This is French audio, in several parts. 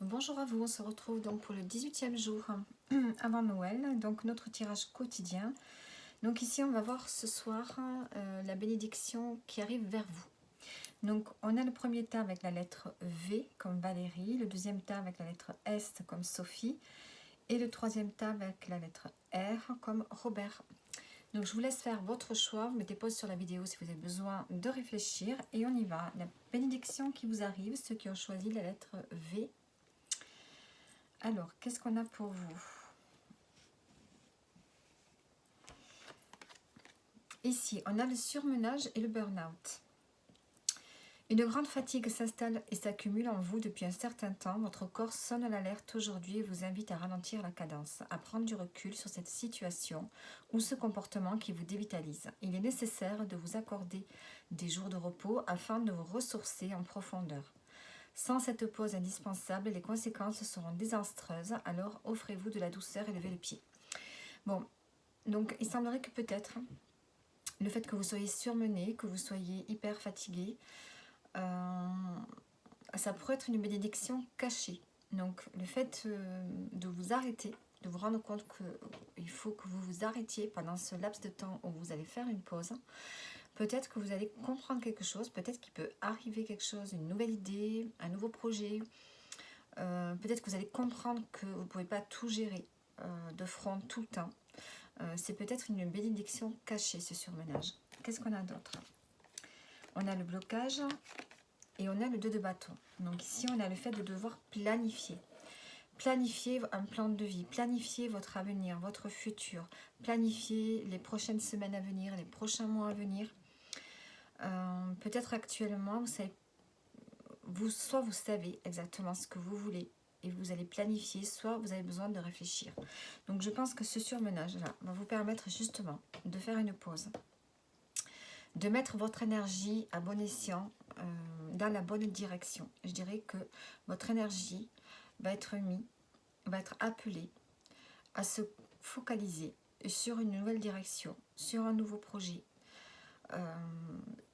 Bonjour à vous, on se retrouve donc pour le 18e jour avant Noël, donc notre tirage quotidien. Donc ici on va voir ce soir la bénédiction qui arrive vers vous. Donc on a le premier tas avec la lettre V comme Valérie, le deuxième tas avec la lettre S comme Sophie et le troisième tas avec la lettre R comme Robert. Donc je vous laisse faire votre choix, vous mettez pause sur la vidéo si vous avez besoin de réfléchir et on y va. La bénédiction qui vous arrive, ceux qui ont choisi la lettre V. Alors, qu'est-ce qu'on a pour vous? Ici, on a le surmenage et le burn-out. Une grande fatigue s'installe et s'accumule en vous depuis un certain temps. Votre corps sonne à l'alerte aujourd'hui et vous invite à ralentir la cadence, à prendre du recul sur cette situation ou ce comportement qui vous dévitalise. Il est nécessaire de vous accorder des jours de repos afin de vous ressourcer en profondeur. Sans cette pause indispensable, les conséquences seront désastreuses, alors offrez-vous de la douceur et levez le pied. Bon, donc il semblerait que peut-être le fait que vous soyez surmené, que vous soyez hyper fatigué, ça pourrait être une bénédiction cachée. Donc le fait de vous arrêter, de vous rendre compte qu'il faut que vous vous arrêtiez pendant ce laps de temps où vous allez faire une pause. Peut-être que vous allez comprendre quelque chose, peut-être qu'il peut arriver quelque chose, une nouvelle idée, un nouveau projet. Peut-être que vous allez comprendre que vous ne pouvez pas tout gérer de front tout le temps. C'est peut-être une bénédiction cachée, ce surmenage. Qu'est-ce qu'on a d'autre? On a le blocage et on a le 2 de bâton. Donc ici, on a le fait de devoir planifier. Planifier un plan de vie, planifier votre avenir, votre futur, planifier les prochaines semaines à venir, les prochains mois à venir. Peut-être actuellement, vous savez, soit vous savez exactement ce que vous voulez et vous allez planifier, soit vous avez besoin de réfléchir. Donc je pense que ce surmenage-là va vous permettre justement de faire une pause, de mettre votre énergie à bon escient dans la bonne direction. Je dirais que votre énergie va être appelée à se focaliser sur une nouvelle direction, sur un nouveau projet,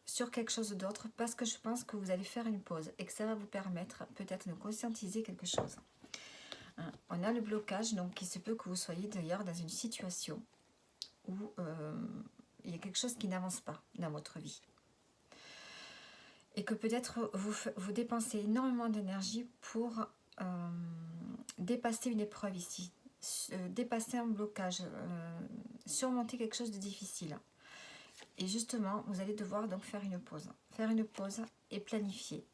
sur quelque chose d'autre, parce que je pense que vous allez faire une pause et que ça va vous permettre peut-être de conscientiser quelque chose. On a le blocage, donc il se peut que vous soyez d'ailleurs dans une situation où il y a quelque chose qui n'avance pas dans votre vie. Et que peut-être vous dépensez énormément d'énergie pour dépasser une épreuve ici, dépasser un blocage, surmonter quelque chose de difficile. Et justement, vous allez devoir donc faire une pause et planifier,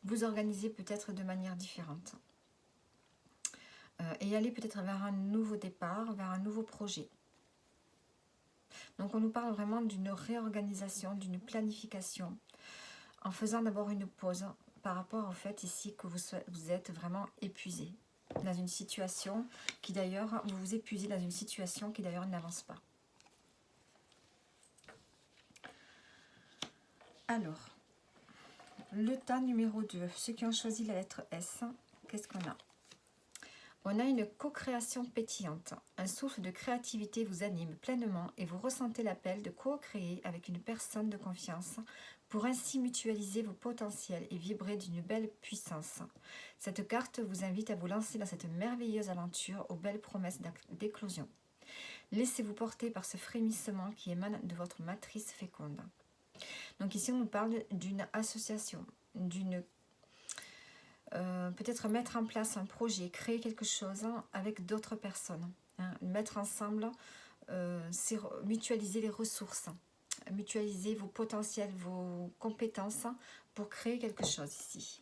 vous organiser peut-être de manière différente. Et aller peut-être vers un nouveau départ, vers un nouveau projet. Donc on nous parle vraiment d'une réorganisation, d'une planification, en faisant d'abord une pause par rapport au fait ici que vous êtes vraiment épuisé dans une situation qui d'ailleurs, vous vous épuisez dans une situation qui d'ailleurs n'avance pas. Alors, le tas numéro 2, ceux qui ont choisi la lettre S, qu'est-ce qu'on a? On a une co-création pétillante. Un souffle de créativité vous anime pleinement et vous ressentez l'appel de co-créer avec une personne de confiance pour ainsi mutualiser vos potentiels et vibrer d'une belle puissance. Cette carte vous invite à vous lancer dans cette merveilleuse aventure aux belles promesses d'éclosion. Laissez-vous porter par ce frémissement qui émane de votre matrice féconde. Donc ici on nous parle d'une association, d'une peut-être mettre en place un projet, créer quelque chose avec d'autres personnes. Mettre ensemble, c'est mutualiser les ressources, mutualiser vos potentiels, vos compétences pour créer quelque chose ici.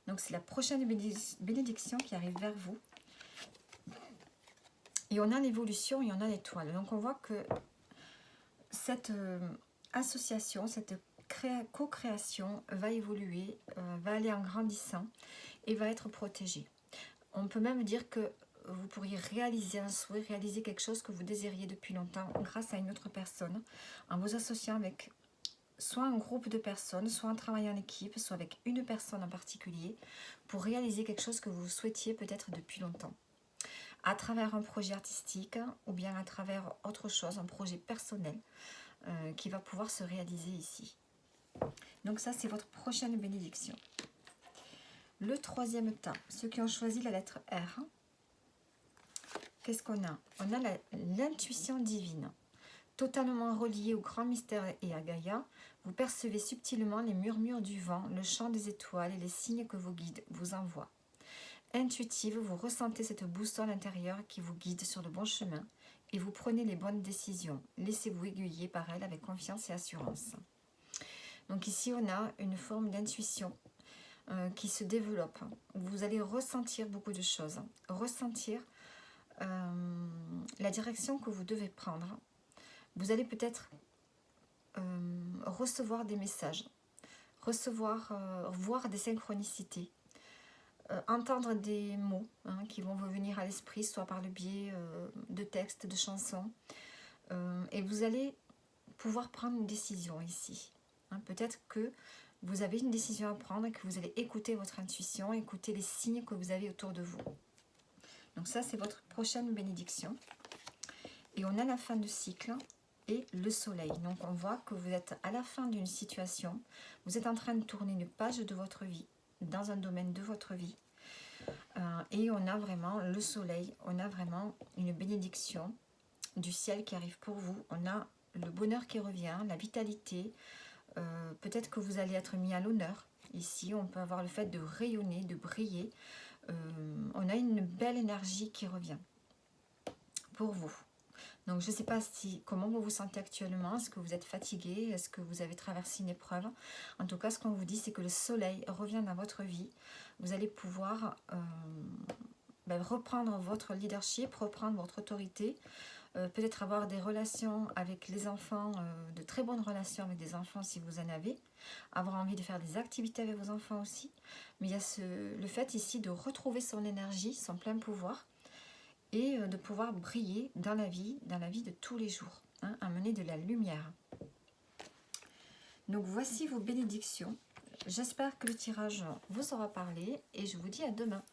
Donc c'est la prochaine bénédiction qui arrive vers vous. Et on a l'évolution et on a l'étoile. Donc on voit que cette association, cette co-création va évoluer, va aller en grandissant et va être protégée. On peut même dire que vous pourriez réaliser un souhait, réaliser quelque chose que vous désiriez depuis longtemps grâce à une autre personne, en vous associant avec soit un groupe de personnes, soit en travaillant en équipe, soit avec une personne en particulier, pour réaliser quelque chose que vous souhaitiez peut-être depuis longtemps. À travers un projet artistique ou bien à travers autre chose, un projet personnel qui va pouvoir se réaliser ici. Donc ça, c'est votre prochaine bénédiction. Le troisième tas, ceux qui ont choisi la lettre R, qu'est-ce qu'on a? On a l'intuition divine. Totalement relié au grand mystère et à Gaïa, vous percevez subtilement les murmures du vent, le chant des étoiles et les signes que vos guides vous envoient. Intuitive, vous ressentez cette boussole intérieure qui vous guide sur le bon chemin et vous prenez les bonnes décisions. Laissez-vous aiguiller par elle avec confiance et assurance. Donc ici, on a une forme d'intuition qui se développe. Vous allez ressentir beaucoup de choses. Ressentir la direction que vous devez prendre. Vous allez peut-être recevoir des messages, voir des synchronicités, entendre des mots qui vont vous venir à l'esprit, soit par le biais de textes, de chansons. Et vous allez pouvoir prendre une décision ici. Peut-être que vous avez une décision à prendre et que vous allez écouter votre intuition, écouter les signes que vous avez autour de vous. Donc ça, c'est votre prochaine bénédiction. Et on a la fin de cycle et le soleil. Donc on voit que vous êtes à la fin d'une situation. Vous êtes en train de tourner une page de votre vie, dans un domaine de votre vie. Et on a vraiment le soleil, on a vraiment une bénédiction du ciel qui arrive pour vous. On a le bonheur qui revient, la vitalité. Peut-être que vous allez être mis à l'honneur. Ici, on peut avoir le fait de rayonner, de briller. On a une belle énergie qui revient pour vous. Donc, je ne sais pas comment vous vous sentez actuellement. Est-ce que vous êtes fatigué? Est-ce que vous avez traversé une épreuve? En tout cas, ce qu'on vous dit, c'est que le soleil revient dans votre vie. Vous allez pouvoir reprendre votre leadership, reprendre votre autorité. Peut-être avoir des relations avec les enfants, de très bonnes relations avec des enfants si vous en avez, avoir envie de faire des activités avec vos enfants aussi, mais il y a le fait ici de retrouver son énergie, son plein pouvoir, et de pouvoir briller dans la vie de tous les jours, amener de la lumière. Donc voici vos bénédictions, j'espère que le tirage vous aura parlé, et je vous dis à demain.